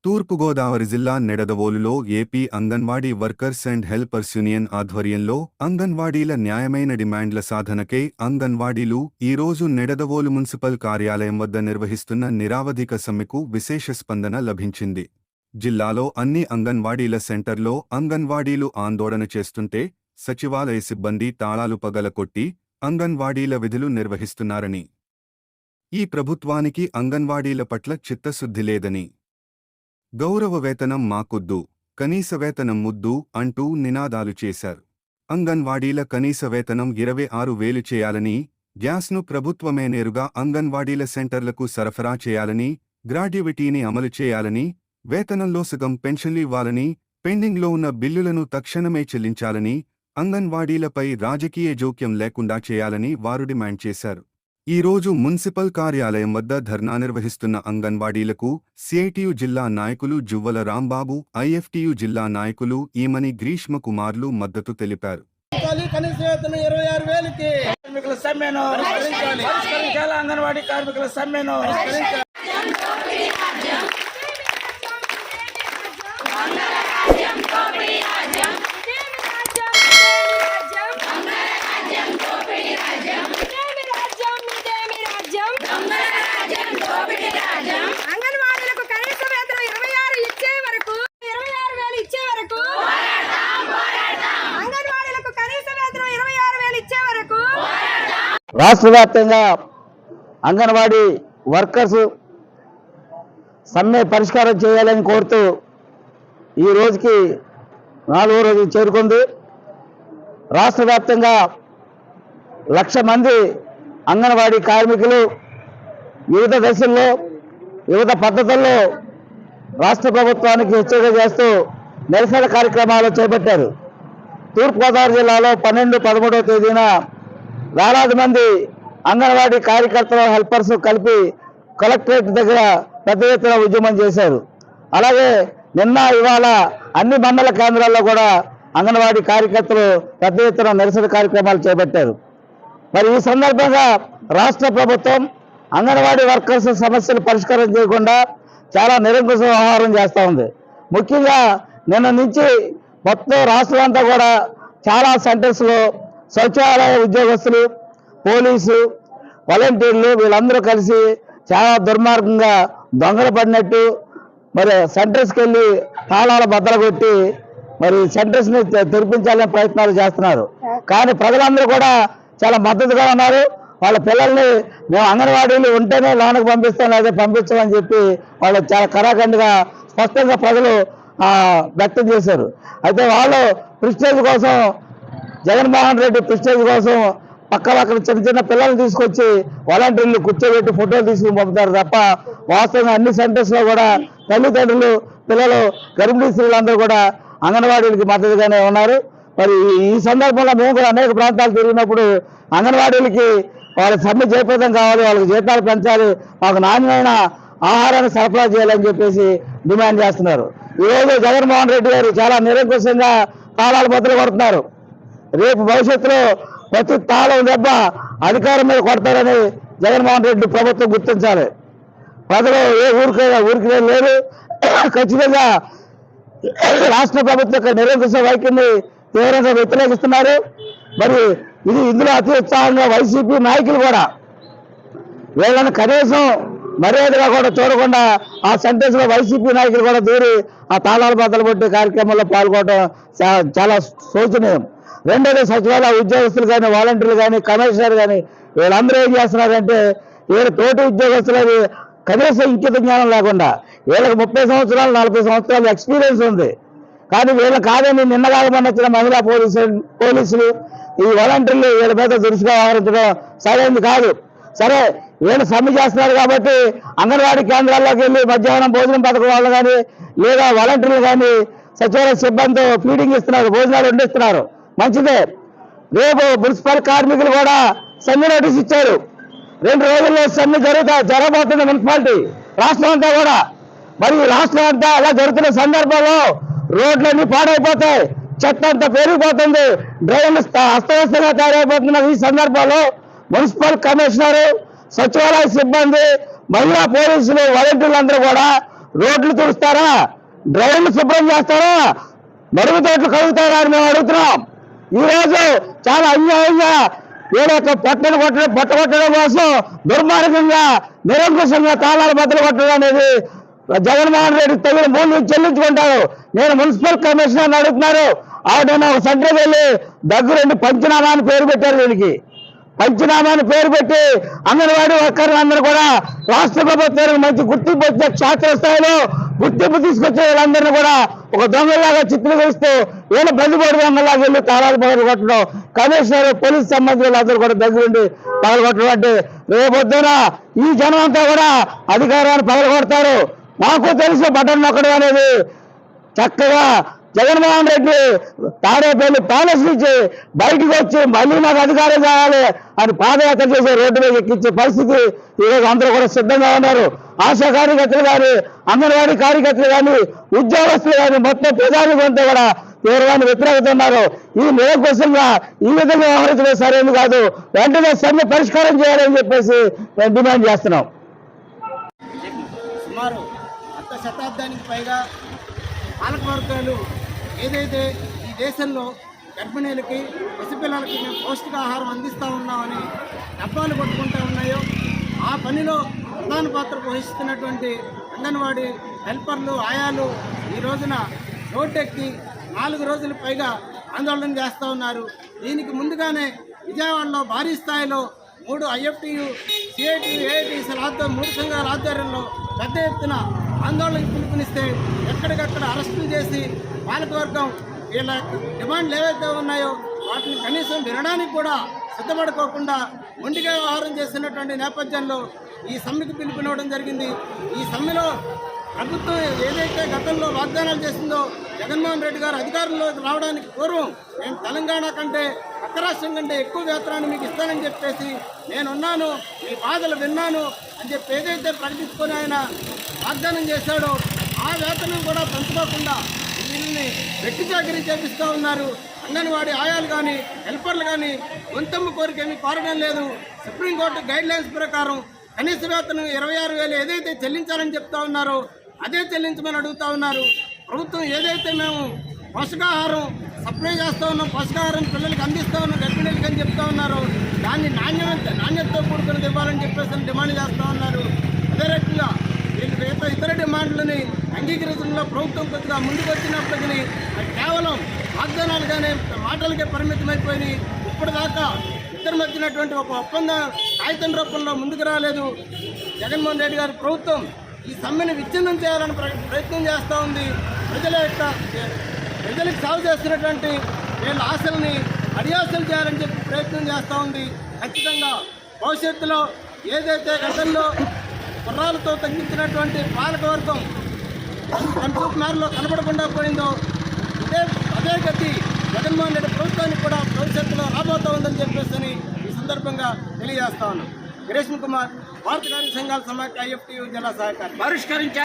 తూర్పుగోదావరి జిల్లా నిడదవోలులో AP Anganwadi workers and helpers union ఆధ్వర్యంలో అంగన్వాడీల న్యాయమైన డిమాండ్ల సాధనకై అంగన్వాడీలు ఈరోజు నిడదవోలు మున్సిపల్ కార్యాలయం వద్ద నిర్వహిస్తున్న నిరావధిక సమ్మెకు విశేష స్పందన లభించింది. జిల్లాలో అన్ని అంగన్వాడీల సెంటర్లో అంగన్వాడీలు ఆందోళన చేస్తుంటే సచివాలయ సిబ్బంది తాళాలు పగలకొట్టి అంగన్వాడీల విధులు నిర్వహిస్తున్నారని, ఈ ప్రభుత్వానికి అంగన్వాడీల పట్ల చిత్తశుద్ధి లేదని, గౌరవ వేతనం మాకొద్దు, కనీస వేతనం ముద్దు అంటూ నినాదాలు చేశారు. అంగన్వాడీల కనీస వేతనం 26,000 చేయాలని, గ్యాస్ను ప్రభుత్వమే నేరుగా అంగన్వాడీల సెంటర్లకు సరఫరా చేయాలని, గ్రాడ్యుయిటీని అమలు చేయాలని, వేతనంలో సగం పెన్షన్లు ఇవ్వాలని, పెండింగ్లో ఉన్న బిల్లులను తక్షణమే చెల్లించాలని, అంగన్వాడీలపై రాజకీయ జోక్యం లేకుండా చేయాలని వారు డిమాండ్ చేశారు. ఈరోజు మున్సిపల్ కార్యాలయం వద్ద ధర్నా నిర్వహిస్తున్న అంగన్వాడీలకు సిఐటియు జిల్లా నాయకులు జువ్వల రాంబాబు, ఐఎఫ్టియు జిల్లా నాయకులు ఈమని గ్రీష్మ కుమార్లు మద్దతు తెలిపారు. అంగన్వాడీ కార్మికుల సమ్మెను అంగన్వాడీలకు కనీస వేతనం 26 ఇచ్చే వరకు 26,000 ఇచ్చే వరకు అంగన్వాడీలకు కనీస వేతనం 26,000 ఇచ్చే వరకు రాష్ట్ర వ్యాప్తంగా అంగన్వాడీ వర్కర్స్ సమ్మె పరిష్కారం చేయాలని కోరుతూ ఈ రోజుకి 4వ రోజు చేరుకుంది. రాష్ట్ర వ్యాప్తంగా 1,00,000 మంది అంగన్వాడీ కార్మికులు వివిధ దశల్లో వివిధ పద్ధతుల్లో రాష్ట్ర ప్రభుత్వానికి హెచ్చరిక చేస్తూ నిరసన కార్యక్రమాలు చేపట్టారు. తూర్పుగోదావరి జిల్లాలో 12, 13వ తేదీన వేలాది మంది అంగన్వాడీ కార్యకర్తలు, హెల్పర్స్ కలిపి కలెక్టరేట్ దగ్గర పెద్ద ఎత్తున ఉద్యమం చేశారు. అలాగే నిన్న ఇవాళ అన్ని మండల కేంద్రాల్లో కూడా అంగన్వాడీ కార్యకర్తలు పెద్ద ఎత్తున నిరసన కార్యక్రమాలు చేపట్టారు. మరి ఈ సందర్భంగా రాష్ట్ర ప్రభుత్వం అంగన్వాడీ వర్కర్స్ సమస్యలు పరిష్కారం చేయకుండా చాలా నిరంకుశ వ్యవహారం చేస్తూ ఉంది. ముఖ్యంగా నిన్న నుంచి మొత్తం రాష్ట్రం అంతా కూడా చాలా సెంటర్స్లో సచివాలయ ఉద్యోగస్తులు, పోలీసు, వాలంటీర్లు వీళ్ళందరూ కలిసి చాలా దుర్మార్గంగా దొంగలు పడినట్టు మరి సెంటర్స్కి వెళ్ళి తాళాల బద్దలు కొట్టి మరి సెంటర్స్ని తెరిపించాలనే ప్రయత్నాలు చేస్తున్నారు. కానీ ప్రజలందరూ కూడా చాలా మద్దతుగా ఉన్నారు. వాళ్ళ పిల్లల్ని మేము అంగన్వాడీలు ఉంటేనే లోనకు పంపిస్తాం, లేదా పంపించమని చెప్పి వాళ్ళు చాలా కరాఖండిగా స్పష్టంగా ప్రజలు వ్యక్తం చేశారు. అయితే వాళ్ళు ప్రిస్టేజ్ కోసం, జగన్మోహన్ రెడ్డి ప్రిస్టేజ్ కోసం పక్కన చిన్న చిన్న పిల్లల్ని తీసుకొచ్చి వాలంటీర్లు కూర్చోబెట్టి ఫోటోలు తీసుకుని పంపుతారు తప్ప వాస్తవంగా అన్ని సెంటర్స్లో కూడా తల్లిదండ్రులు, పిల్లలు, గర్భిణీ స్త్రీలందరూ కూడా అంగన్వాడీలకి మద్దతుగానే ఉన్నారు. మరి ఈ సందర్భంలో మేము కూడా అనేక ప్రాంతాలు తిరిగినప్పుడు అంగన్వాడీలకి వాళ్ళ సమ్మె జయప్రదం కావాలి, వాళ్ళకి జీతాలు పెంచాలి, మాకు నాణ్యమైన ఆహారాన్ని సరఫరా చేయాలని చెప్పేసి డిమాండ్ చేస్తున్నారు. ఈరోజు జగన్మోహన్ రెడ్డి గారు చాలా నిరంకుశంగా తాళాలు బద్దలు కొడుతున్నారు. రేపు భవిష్యత్తులో ప్రతి తాళం దెబ్బ అధికారం మీద కొడతారని జగన్మోహన్ రెడ్డి ప్రభుత్వం గుర్తించాలి. ప్రజలు ఏ ఊరికి లేదు. ఖచ్చితంగా రాష్ట్ర ప్రభుత్వం యొక్క నిరంకుశ వైఖరిని తీవ్రంగా వ్యతిరేకిస్తున్నారు. మరి ఇందులో అతి ఉత్సాహంగా వైసీపీ నాయకులు కూడా వీళ్ళని కనీసం మర్యాదగా కూడా చూడకుండా ఆ సెంటెన్స్లో వైసీపీ నాయకులు కూడా దూరి ఆ తాళాల బద్దలు కొట్టే కార్యక్రమంలో పాల్గొనడం చాలా శోచనీయం. రెండోది సచివాలయ ఉద్యోగస్తులు కానీ, వాలంటీర్లు కానీ, కమిషనర్ కానీ వీళ్ళందరూ ఏం చేస్తున్నారంటే వీళ్ళ తోటి ఉద్యోగస్తులు కనీసం ఇంకిత జ్ఞానం లేకుండా వీళ్ళకి 30 సంవత్సరాలు 40 సంవత్సరాలు ఎక్స్పీరియన్స్ ఉంది. కానీ వీళ్ళ కాదని నిన్న కాగమని వచ్చిన మహిళా పోలీసులు, ఈ వాలంటీర్లు వీళ్ళ మీద దురుసుగా వ్యవహరించడం సరైనది కాదు. సరే వీళ్ళు సమ్మె చేస్తున్నారు కాబట్టి అంగన్వాడీ కేంద్రాల్లోకి వెళ్ళి మధ్యాహ్నం భోజనం పథకం వాళ్ళు కానీ, లేదా వాలంటీర్లు కానీ సచివాలయ సిబ్బందితో ఫీడింగ్ ఇస్తున్నారు, భోజనాలు వండిస్తున్నారు, మంచిదే. రేపు మున్సిపల్ కార్మికులు కూడా సమ్మె నోటీస్ ఇచ్చారు. 2 రోజుల్లో సమ్మె జరగబోతుంది మున్సిపాలిటీ రాష్ట్రం అంతా కూడా. మరి రాష్ట్రం అంతా అలా జరుగుతున్న సందర్భంలో రోడ్లన్నీ పాడైపోతాయి, చెత్త అంతా పెరిగిపోతుంది, డ్రైన్లు అస్తవ్యస్తంగా తయారైపోతున్న ఈ సందర్భంలో మున్సిపల్ కమిషనర్, సచివాలయ సిబ్బంది, మహిళా పోలీసులు, వాలంటీర్లు అందరూ కూడా రోడ్లు తుడుస్తారా, డ్రైన్లు శుభ్రం చేస్తారా, మరుగుదొడ్లు కలుగుతారా అని మేము అడుగుతున్నాం. ఈరోజు చాలా అన్యాయంగా ఏదో బట్ట కొట్టడం కోసం దుర్మార్గంగా నిరంకుశంగా తాళాలు బద్దలు కొట్టడం అనేది జగన్మోహన్ రెడ్డి తగిన మూల్యం చెల్లించుకుంటారు. నేను మున్సిపల్ కమిషనర్ అడుగుతున్నారు, ఆవిడైనా ఒక సెంటర్కి వెళ్ళి దగ్గరుండి పంచనామా అని పేరు పెట్టారు. దీనికి పంచనామా అని పేరు పెట్టి అంగన్వాడీ వర్కర్లు అందరూ కూడా రాష్ట్ర ప్రభుత్వానికి మంచి గుర్తింపు వచ్చే క్షేత్రస్థాయిలో గుర్తింపు తీసుకొచ్చే వీళ్ళందరినీ కూడా ఒక దొంగలాగా చిత్రీకరిస్తూ వీళ్ళ బందిపోటు దొంగలాగా వెళ్ళి తాళాలు పగలు కొట్టడం, కమిషనర్ పోలీస్ సంబంధించిన అందరూ కూడా దగ్గరుండి పగలు కొట్టడం అంటే రేపొద్దున ఈ జనం అంతా కూడా అధికారాన్ని పగలు కొడతారు. మాకు తెలిసి బటన్ నొక్కడం అనేది చక్కగా జగన్మోహన్ రెడ్డి తాడేపల్లి ప్యాలెస్ నుంచి బయటకు వచ్చి మళ్ళీ నాకు అధికారం కావాలి అని పాదయాత్ర చేసే రోడ్డు మీద ఎక్కించే పరిస్థితి ఈరోజు అందరూ కూడా సిద్ధంగా ఉన్నారు. ఆశా కార్యకర్తలు కానీ, అంగన్వాడీ కార్యకర్తలు కానీ, ఉద్యోగస్తులు కానీ మొత్తం ప్రజానికంతా కూడా తీవ్రమైన వ్యతిరేకత ఉన్నారు. ఈ నిరంకుశంగా ఈ విధంగా వ్యవహరించడం సరైనది కాదు. వెంటనే సమ్మె పరిష్కారం చేయాలని చెప్పేసి మేము డిమాండ్ చేస్తున్నాం. సుమారు అర్ధ శతాబ్దానికి పైగా పాలకవర్గాలు ఏదైతే ఈ దేశంలో గర్భిణీలకి, పసిపిల్లలకి మేము పౌష్టికాహారం అందిస్తూ ఉన్నామని డబ్బాలు కొట్టుకుంటూ ఉన్నాయో ఆ పనిలో ప్రధాన పాత్ర వహిస్తున్నటువంటి అంగన్వాడీ హెల్పర్లు, ఆయాలు ఈ రోజున రోడ్డెక్కి 4 రోజులు పైగా ఆందోళన చేస్తూ ఉన్నారు. దీనికి ముందుగానే విజయవాడలో భారీ స్థాయిలో 3 IFTU, CITU, AITUల 3 సంఘాల ఆధ్వర్యంలో పెద్ద ఎత్తున ఆందోళనకు పిలుపునిస్తే ఎక్కడికక్కడ అరెస్టులు చేసి పాలకవర్గం వీళ్ళ డిమాండ్లు ఏవైతే ఉన్నాయో వాటిని కనీసం వినడానికి కూడా సిద్ధపడుకోకుండా మొండిగా వ్యవహారం చేస్తున్నటువంటి నేపథ్యంలో ఈ సమ్మెకు పిలుపునివ్వడం జరిగింది. ఈ సమ్మెలో ప్రభుత్వం ఏదైతే గతంలో వాగ్దానాలు చేసిందో జగన్మోహన్ రెడ్డి గారు అధికారంలోకి రావడానికి పూర్వం నేను తెలంగాణ కంటే పక్క రాష్ట్రం కంటే ఎక్కువ వేతనాన్ని మీకు ఇస్తానని చెప్పేసి నేనున్నాను, మీ బాధలు విన్నాను అని చెప్పి ఏదైతే ప్రకటించుకొని ఆయన వాగ్దానం చేశాడో ఆ వేతనం కూడా పెంచుకోకుండా వీళ్ళని వెట్టి చాకరీ చేపిస్తూ ఉన్నారు. అంగన్వాడీ ఆయాలు కానీ, హెల్పర్లు కానీ గొంతమ్మ కోరిక ఏమీ కోరడం లేదు. సుప్రీంకోర్టు గైడ్లైన్స్ ప్రకారం కనీస వేతనం 26,000 ఏదైతే చెల్లించాలని చెప్తా ఉన్నారో అదే చెల్లించమని అడుగుతా ఉన్నారు. ప్రభుత్వం ఏదైతే మేము పోషకాహారం సప్లై చేస్తూ ఉన్నాం, పోషకాహారం పిల్లలకి అందిస్తూ ఉన్నాం, గర్భిణీలకి అని చెప్తా ఉన్నారు, దాన్ని నాణ్యతతో కూడుకున్నది ఇవ్వాలని చెప్పేసి డిమాండ్ చేస్తూ ఉన్నారు. అదే రకంగా వీళ్ళు ఇతర డిమాండ్లని అంగీకరించడంలో ప్రభుత్వం కొద్దిగా ముందుకు వచ్చినప్పటికీ అది కేవలం వాగ్దానాలుగానే మాటలకే పరిమితమైపోయినాయి. ఇప్పటిదాకా ఇద్దరు మధ్యనటువంటి ఒక ఒప్పంద కాగితం రూపంలో ముందుకు రాలేదు. జగన్మోహన్ రెడ్డి గారి ప్రభుత్వం ఈ సమ్మెను విచ్ఛిన్నం చేయాలని ప్రయత్నం చేస్తూ ఉంది. ప్రజలకు సాగు చేస్తున్నటువంటి వీళ్ళ ఆశల్ని అడియాసలు చేయాలని చెప్పి ప్రయత్నం చేస్తూ ఉంది. ఖచ్చితంగా భవిష్యత్తులో ఏదైతే గతంలో కుర్రాలతో తగ్గించినటువంటి పాలకవర్గం కన్సూప్ మేరలో కనబడకుండా పోయిందో అదే గతి జగన్మోహన్ రెడ్డి ప్రభుత్వానికి కూడా భవిష్యత్తులో రాబోతా ఉందని చెప్పేసి ఈ సందర్భంగా తెలియజేస్తా ఉన్నాం. గిరీష్ కుమార్, భారత కార్మిక సంఘాల సమాఖ్య IFTU జిల్లా సహకారి. పరిష్కరించాలి.